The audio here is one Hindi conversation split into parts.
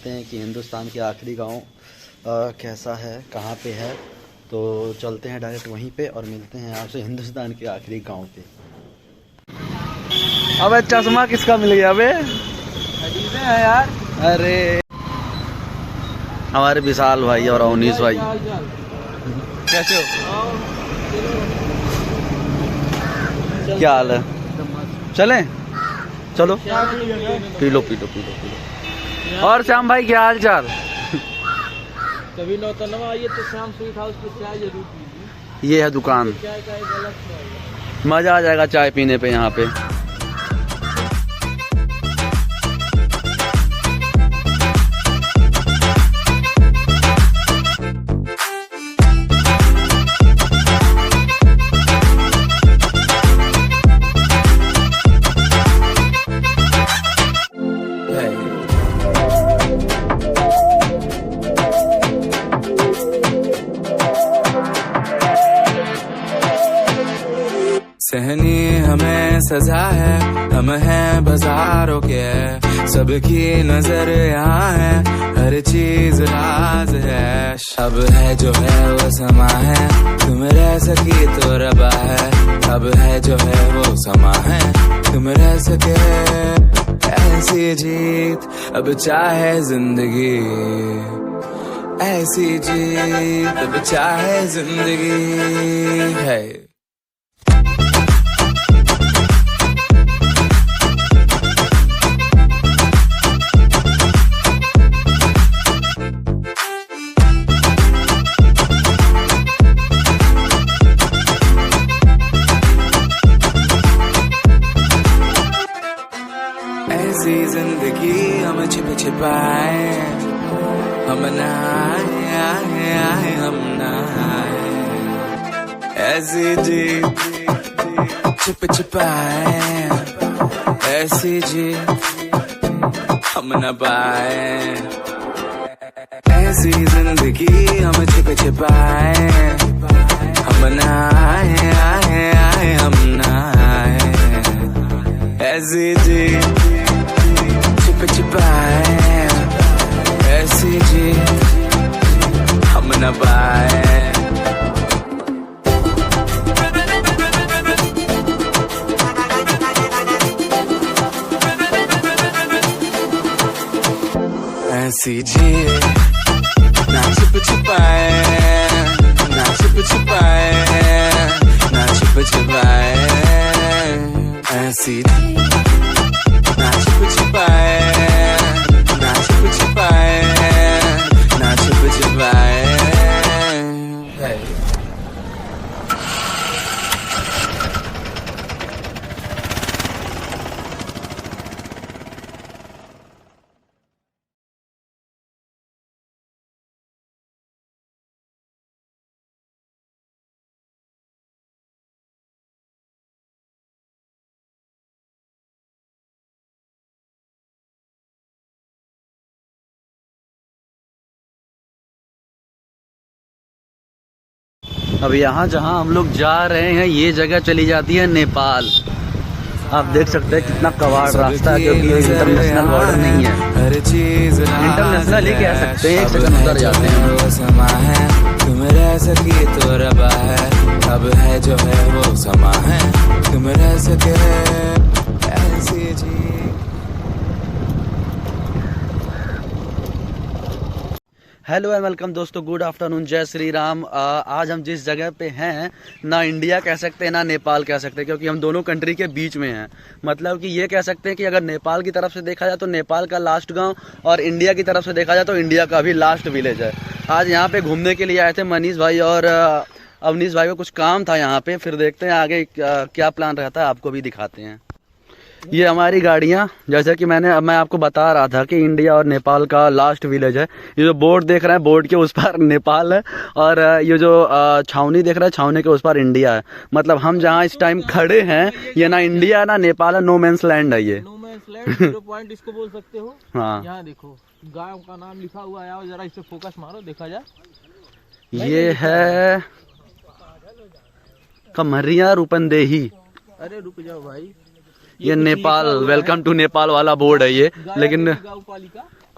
देखते हैं कि हिंदुस्तान के आखिरी गांव कैसा है, कहाँ पे है। तो चलते हैं डायरेक्ट वहीं पे और मिलते हैं आपसे हिंदुस्तान के आखिरी गांव पे। अबे चश्मा किसका मिल गया अबे? है यार। अरे हमारे विशाल भाई और अवनीश भाई कैसे हो? क्या हाल है? चलें? चलो P low P low P low P low. और श्याम भाई क्या हाल चाल? कभी नौतनवा आइए तो श्याम स्वीट हाउस पे चाय जरूर पीजिए। ये है दुकान, चाय का एक अलग स्वाद है। मजा आ जाएगा चाय पीने पे यहाँ पे। सहनी हमें सजा है, हम हैं बाजारों के, सबकी नजर यहाँ है, हर चीज राज है। अब है जो है वो समा है, तुम रह सकी तो रबा है। अब है जो है वो समा है, तुम रह सके ऐसी जीत। अब चाहे जिंदगी ऐसी जीत, अब चाहे जिंदगी है। ऐसी जिंदगी हम छिप छिपाए, हम नहाए आए आए हम नहाए। ऐसी जी छिप छिपाए, ऐसी जी हम न पाए। ऐसी जिंदगी हम छिप छिपाए, हम नहाए आए आए हम नहाए। ऐसी जी छिप छिपाए, ऐसी जी हम न पाए। ऐसी जी ना छिप छिपाए, ना छिप छिपाए, ना छिप छिपाए। ऐसी ना छिप छिपाए, ना छिप छिपाए, ना छिप छिपाए। अब यहाँ जहाँ हम लोग जा रहे हैं ये जगह चली जाती है नेपाल। आप देख सकते हैं कितना कवाड़ रास्ता है, क्योंकि ये इंटरनेशनल बॉर्डर नहीं है। हर चीज इंटरनेशनल ही कह सकते हैं, एक सेकंड उधर जाते हैं। वो समा है, तुम रह सकी तो रबा है। अब है जो है वो समा है, तुम रह सके ऐसी जी। हेलो एंड वेलकम दोस्तों, गुड आफ्टरनून, जय श्री राम। आज हम जिस जगह पे हैं ना इंडिया कह सकते हैं ना नेपाल कह सकते हैं, क्योंकि हम दोनों कंट्री के बीच में हैं। मतलब कि ये कह सकते हैं कि अगर नेपाल की तरफ से देखा जाए तो नेपाल का लास्ट गांव और इंडिया की तरफ से देखा जाए तो इंडिया का भी लास्ट विलेज है। आज यहाँ पे घूमने के लिए आए थे मनीष भाई और अवनीश भाई को कुछ काम था यहाँ पे, फिर देखते हैं आगे क्या प्लान रहता है, आपको भी दिखाते हैं। ये हमारी गाड़ियाँ, जैसे कि मैं आपको बता रहा था कि इंडिया और नेपाल का लास्ट विलेज है। ये जो बोर्ड देख रहे हैं, बोर्ड के उस पार नेपाल है और ये जो छावनी देख रहे हैं, छावनी के उस पार इंडिया है। मतलब हम जहाँ इस टाइम खड़े हैं ये ना इंडिया ना नेपाल है, नो मैंस लैंड है ये। No man's land, zero point इसको बोल सकते हो। हाँ, यहाँ देखो गांव का नाम लिखा हुआ है, आओ जरा इस पे फोकस मारो, देखा जाए। ये है कमरिया रूपंदेही। अरे रुक जाओ भाई, ये नेपाल, वेलकम टू नेपाल वाला बोर्ड है ये, लेकिन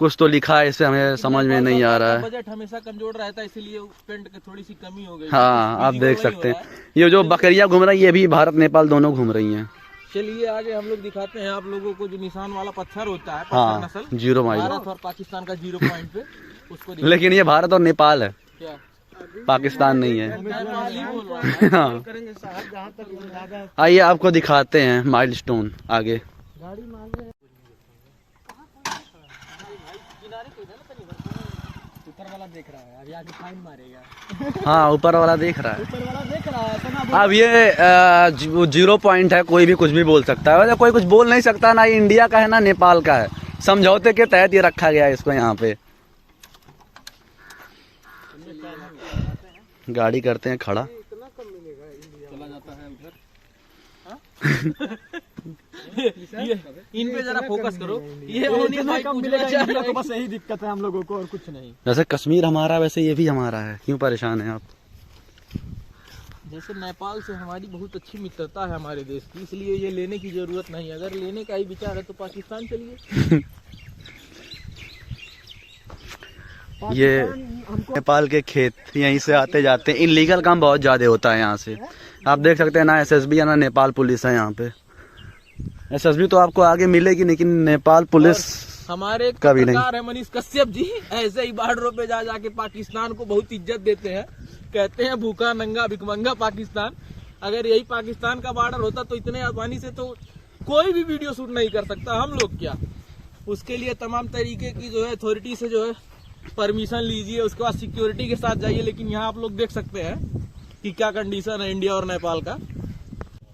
कुछ तो लिखा है, इसे हमें समझ में नहीं आ रहा है। बजट हमेशा कमजोर रहता है, इसलिए पेंट की थोड़ी सी कमी हो गई। हाँ आप देख सकते हैं ये जो बकरियां घूम रही है, ये भी भारत नेपाल दोनों घूम रही हैं। चलिए आगे हम लोग दिखाते हैं आप लोगों को जो निशान वाला पत्थर होता है, हाँ, पत्थर नस्ल 0 माइल, भारत और पाकिस्तान का 0 पॉइंट पे उसको लेकिन ये भारत और नेपाल है, क्या पाकिस्तान नहीं है। नेपाल ही बोल रहा है। हाँ आइए आपको दिखाते हैं माइलस्टोन आगे। ऊपर वाला देख रहा है, अभी आगे फाइन मारेगा। हाँ ऊपर वाला देख रहा है। ऊपर वाला देख रहा है तो ना। अब ये 0 पॉइंट है, कोई भी कुछ भी बोल सकता है, वैसे कोई कुछ बोल नहीं सकता, ना ये इंडिया का है ना नेपाल का है, समझौते के तहत ये रखा गया है इसको यहाँ पे। गाड़ी करते हैं खड़ा। चला जाता है उधर। ये इन पे जरा फोकस करो, ये होने कम मिलेगा तो बस यही दिक्कत है हम लोगों को और कुछ नहीं। जैसे कश्मीर हमारा वैसे ये भी हमारा है, क्यों परेशान है आप? जैसे नेपाल से हमारी बहुत अच्छी मित्रता है हमारे देश की, इसलिए ये लेने की जरूरत नहीं। अगर लेने का ही विचार है तो पाकिस्तान चलिए। ये नेपाल के खेत यहीं से आते जाते हैं, इलीगल काम बहुत ज्यादा होता है यहाँ से। आप देख सकते हैं ना एसएसबी या ना नेपाल पुलिस है यहाँ पे। एसएसबी तो आपको आगे मिलेगी, लेकिन नेपाल पुलिस हमारे कभी नहीं। पत्रकार है मनीष कश्यप जी, ऐसे ही बॉर्डरों पे जा जाके पाकिस्तान को बहुत इज्जत देते हैं, कहते हैं भूखा नंगा भिखमंगा पाकिस्तान। अगर यही पाकिस्तान का बॉर्डर होता तो इतने आसानी से तो कोई भी वीडियो शूट नहीं कर सकता, हम लोग क्या। उसके लिए तमाम तरीके की जो है अथॉरिटी से जो है परमिशन लीजिए, उसके बाद सिक्योरिटी के साथ जाइए। लेकिन यहाँ आप लोग देख सकते हैं कि क्या कंडीशन है इंडिया और नेपाल का।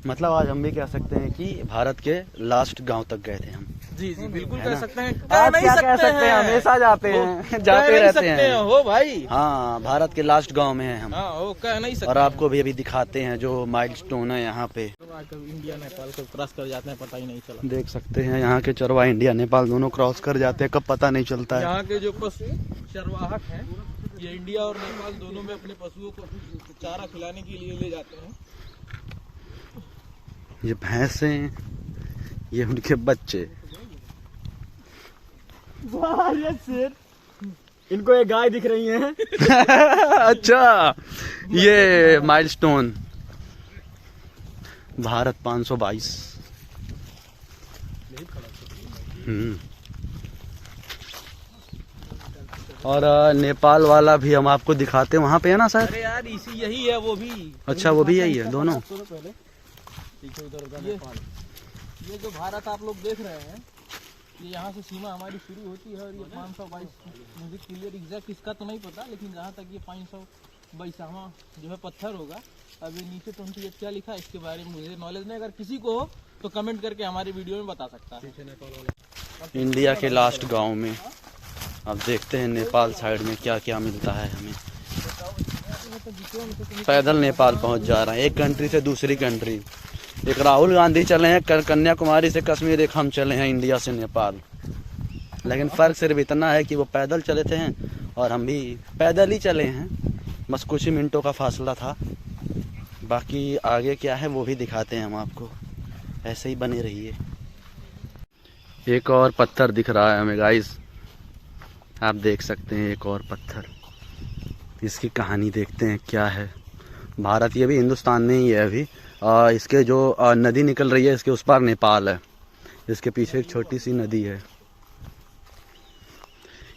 मतलब आज हम भी कह सकते हैं कि भारत के लास्ट गांव तक गए थे हम। जी जी बिल्कुल कह सकते हैं। आज क्या कह सकते हैं, हमेशा जाते हैं, जाते रहते हैं। हो भाई, हाँ भारत के लास्ट गांव में हैं हम। हाँ वो कह नहीं सकते। और आपको भी अभी दिखाते हैं जो माइलस्टोन है यहाँ पे। इंडिया नेपाल को क्रॉस कर जाते हैं, पता ही नहीं चला। देख सकते हैं यहाँ के चरवाहा इंडिया नेपाल दोनों क्रॉस कर जाते हैं, कब पता नहीं चलता है। यहाँ के जो पशु चरवाहक हैं, ये इंडिया और नेपाल दोनों में अपने पशुओं को चारा खिलाने के लिए ले जाते हैं। ये भैंसे, ये उनके बच्चे। ये शेर, इनको ये गाय दिख रही है। अच्छा ये माइलस्टोन भारत 522। और नेपाल वाला भी हम आपको दिखाते हैं, वहाँ पे है ना सर? अरे यार इसी यही है वो भी। अच्छा वो भी यही है दोनों। ये जो भारत आप लोग देख रहे हैं, ये यहाँ से सीमा हमारी शुरू होती है और ये 522, मुझे क्लियर एग्जैक्ट इसका तो नहीं पता, लेकिन जहाँ तक ये 522वां जो है पत्थर होगा। अब ये नीचे 28 क्या लिखा है इसके बारे में मुझे नॉलेज नहीं। अगर किसी को हो तो कमेंट करके हमारे वीडियो में बता सकता है। इंडिया के लास्ट गांव में अब देखते हैं नेपाल साइड में क्या क्या मिलता है हमें। पैदल नेपाल पहुंच जा रहा है, एक कंट्री से दूसरी कंट्री। एक राहुल गांधी चले हैं कन्याकुमारी से कश्मीर, एक हम चले हैं इंडिया से नेपाल। लेकिन फ़र्क सिर्फ इतना है कि वो पैदल चले थे और हम भी पैदल ही चले हैं, बस कुछ ही मिनटों का फासला था। बाकी आगे क्या है वो भी दिखाते हैं हम आपको, ऐसे ही बने रहिए। एक और पत्थर दिख रहा है हमें गाइस, आप देख सकते हैं एक और पत्थर। इसकी कहानी देखते हैं क्या है। भारत ये भी हिंदुस्तान में ही है अभी। इसके जो नदी निकल रही है इसके उस पार नेपाल है, इसके पीछे एक छोटी सी नदी है।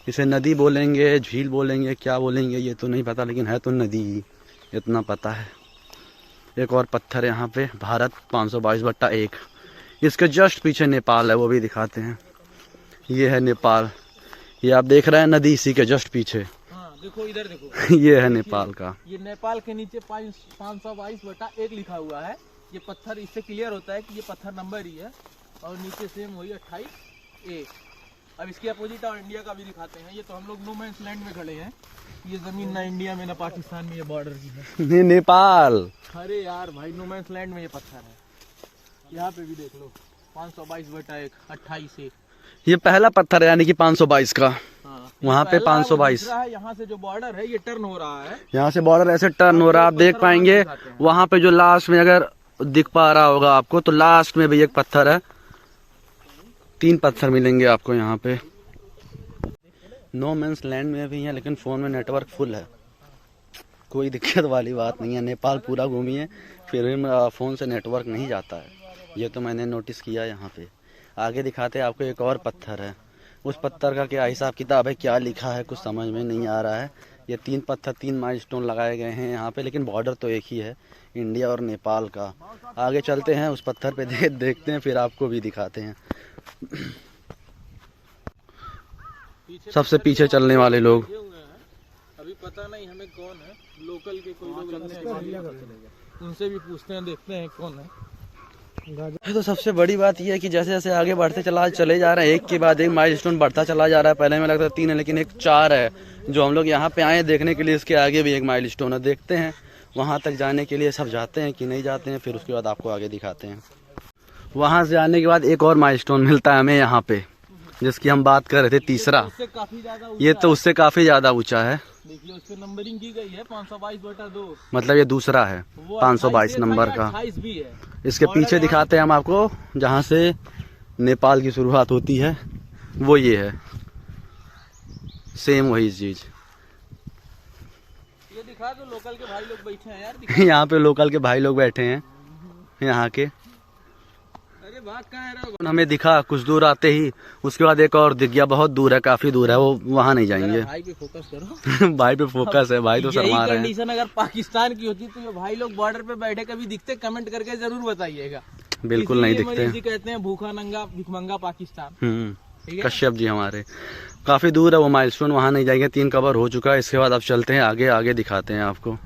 इसे नदी बोलेंगे, झील बोलेंगे, क्या बोलेंगे ये तो नहीं पता, लेकिन है तो नदी ही, इतना पता है। एक और पत्थर यहाँ पे, भारत 522/1। इसके जस्ट पीछे नेपाल है, वो भी दिखाते हैं। ये है नेपाल, ये आप देख रहे हैं नदी, इसी के जस्ट पीछे। देखो इधर देखो। ये है नेपाल का। ये नेपाल के नीचे 522/1 लिखा हुआ है। ये पत्थर, इससे क्लियर होता है कि ये पत्थर नंबर ही है। और नीचे सेम वही 28A। अब इसके अपोजिट और इंडिया का भी दिखाते हैं। ये तो हम लोग नो मैंस लैंड में खड़े हैं। ये जमीन ना इंडिया में ना पाकिस्तान में, ये बॉर्डर की है। नेपाल। अरे यार भाई, नो मैंस लैंड में ये पत्थर है। यहाँ पे भी देख लो 522/1 28A। ये पहला पत्थर है यानी कि 522 का। वहाँ पे 522। यहाँ से जो बॉर्डर है ये टर्न हो रहा है, यहाँ से बॉर्डर ऐसे टर्न हो रहा है। आप देख पाएंगे वहाँ पे जो लास्ट में अगर दिख पा रहा होगा आपको, तो लास्ट में भी एक पत्थर है। 3 पत्थर मिलेंगे आपको यहाँ पे। नो मीन्स लैंड में भी हैं, लेकिन फ़ोन में नेटवर्क फुल है, कोई दिक्कत वाली बात नहीं है। नेपाल पूरा घूमिए फिर भी फ़ोन से नेटवर्क नहीं जाता है, ये तो मैंने नोटिस किया यहाँ पे। आगे दिखाते हैं आपको, एक और पत्थर है, उस पत्थर का क्या हिसाब किताब है, क्या लिखा है, कुछ समझ में नहीं आ रहा है। ये 3 पत्थर 3 माइलस्टोन लगाए गए हैं यहाँ पे, लेकिन बॉर्डर तो एक ही है, इंडिया और नेपाल का। आगे चलते हैं उस पत्थर पे देखते हैं, फिर आपको भी दिखाते हैं। सबसे पीछे चलने वाले लोग, अभी पता नहीं हमें कौन है, लोकल के कोई लोग लगते हैं, उनसे भी पूछते हैं, देखते हैं कौन है। तो सबसे बड़ी बात यह है कि जैसे जैसे आगे बढ़ते चले जा रहे हैं, एक के बाद एक माइलस्टोन बढ़ता चला जा रहा है। पहले में लगता था 3 है, लेकिन एक 4 है जो हम लोग यहाँ पे आए देखने के लिए। इसके आगे भी एक माइलस्टोन है, देखते हैं वहाँ तक जाने के लिए सब जाते हैं कि नहीं जाते हैं, फिर उसके बाद आपको आगे दिखाते हैं। वहाँ से आने के बाद एक और माइलस्टोन मिलता है हमें यहाँ पे, जिसकी हम बात कर रहे थे, तीसरा। ये तो उससे काफी ज्यादा ऊंचा है, देखिए उस पे नंबरिंग की गई है 522/2, मतलब ये दूसरा है 522 नंबर का। 28 भी है। इसके पीछे दिखाते हैं हम आपको, जहाँ से नेपाल की शुरुआत होती है, वो ये है, सेम वही चीज। ये दिखा दो, लोकल के भाई लोग बैठे हैं यार। यहाँ पे लोकल के भाई लोग बैठे हैं यहाँ के। अरे भाग कहाँ रहे हो? हमें दिखा कुछ दूर आते ही, उसके बाद एक और दिख गया, बहुत दूर है, काफी दूर है, वो वहाँ नहीं जाएंगे। भाई पे फोकस करो। भाई पे फोकस है, भाई तो यही शर्मा रहे हैं। कंडीशन अगर पाकिस्तान की होती तो ये भाई लोग बॉर्डर पे बैठे कभी दिखते, कमेंट करके जरूर बताइएगा। बिल्कुल नहीं दिखते मनीष जी कहते हैं भूखा नंगा भिखमंगा पाकिस्तान। ठीक है? कश्यप जी हमारे, काफी दूर है वो माइलस्टोन, वहाँ नहीं जाएंगे। 3 कवर हो चुका है। इसके बाद अब चलते हैं आगे, आगे दिखाते हैं आपको।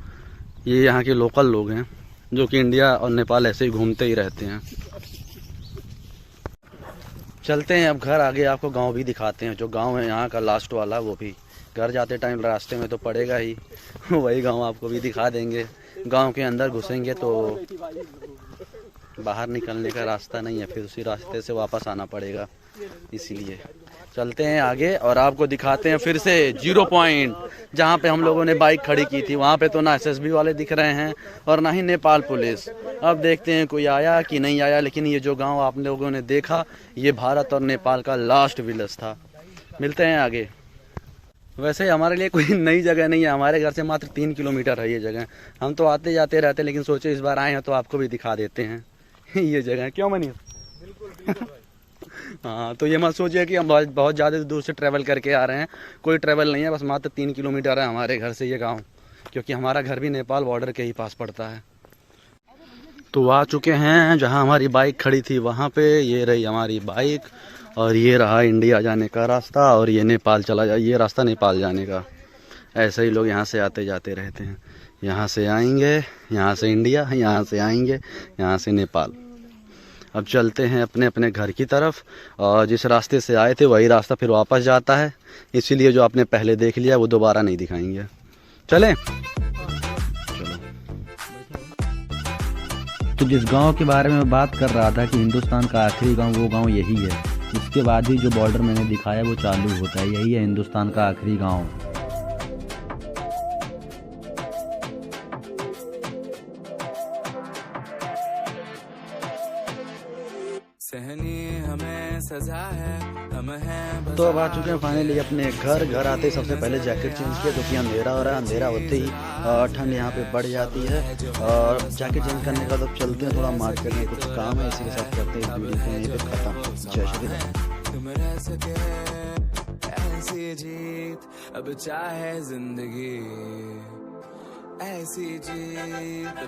ये यहाँ के लोकल लोग हैं जो कि इंडिया और नेपाल ऐसे ही घूमते ही रहते हैं। चलते हैं अब घर, आगे आपको गांव भी दिखाते हैं। जो गांव है यहाँ का लास्ट वाला, वो भी घर जाते टाइम रास्ते में तो पड़ेगा ही, वही गांव आपको भी दिखा देंगे। गांव के अंदर घुसेंगे तो बाहर निकलने का रास्ता नहीं है, फिर उसी रास्ते से वापस आना पड़ेगा, इसीलिए चलते हैं आगे और आपको दिखाते हैं फिर से 0 पॉइंट, जहाँ पे हम लोगों ने बाइक खड़ी की थी। वहाँ पे तो ना SSB वाले दिख रहे हैं और ना ही नेपाल पुलिस। अब देखते हैं कोई आया कि नहीं आया, लेकिन ये जो गांव आप लोगों ने देखा, ये भारत और नेपाल का लास्ट विलेज था। मिलते हैं आगे। वैसे हमारे लिए कोई नई जगह नहीं है, हमारे घर से मात्र 3 किलोमीटर है ये जगह। हम तो आते जाते रहते, लेकिन सोचे इस बार आए हैं तो आपको भी दिखा देते हैं ये जगह। क्यों मनीष? हाँ, तो ये मत सोचिए कि हम बहुत ज़्यादा दूर से ट्रैवल करके आ रहे हैं, कोई ट्रैवल नहीं है, बस मात्र 3 किलोमीटर है हमारे घर से ये गांव, क्योंकि हमारा घर भी नेपाल बॉर्डर के ही पास पड़ता है। तो आ चुके हैं जहां हमारी बाइक खड़ी थी, वहां पे ये रही हमारी बाइक और ये रहा इंडिया जाने का रास्ता, और ये नेपाल चला जा, ये रास्ता नेपाल जाने का। ऐसे ही लोग यहाँ से आते जाते रहते हैं, यहाँ से आएंगे, यहाँ से इंडिया, यहाँ से आएंगे, यहाँ से नेपाल। अब चलते हैं अपने अपने घर की तरफ, और जिस रास्ते से आए थे वही रास्ता फिर वापस जाता है, इसीलिए जो आपने पहले देख लिया वो दोबारा नहीं दिखाएंगे। चलें? चलो। तो जिस गांव के बारे में बात कर रहा था कि हिंदुस्तान का आखिरी गांव, वो गांव यही है। इसके बाद ही जो बॉर्डर मैंने दिखाया वो चालू होता है, यही है हिंदुस्तान का आखिरी गांव। सहनी हमें सजा है, हम हैं तो अब आ चुके हैं फाइनली अपने घर। घर आते ही सबसे पहले जैकेट चेंज किया, क्योंकि अंधेरा हो रहा है। अंधेरा होते ही ठंड यहाँ पे बढ़ जाती है, और जैकेट चेंज करने का तो चलते हैं थोड़ा मार्केट में, कुछ काम है, इसी के साथ करते हैं वीडियो को यहीं पे खत्म। जय श्री राम। तुम रह सके ऐसी जीत, अब चाहे जिंदगी ऐसी जीत।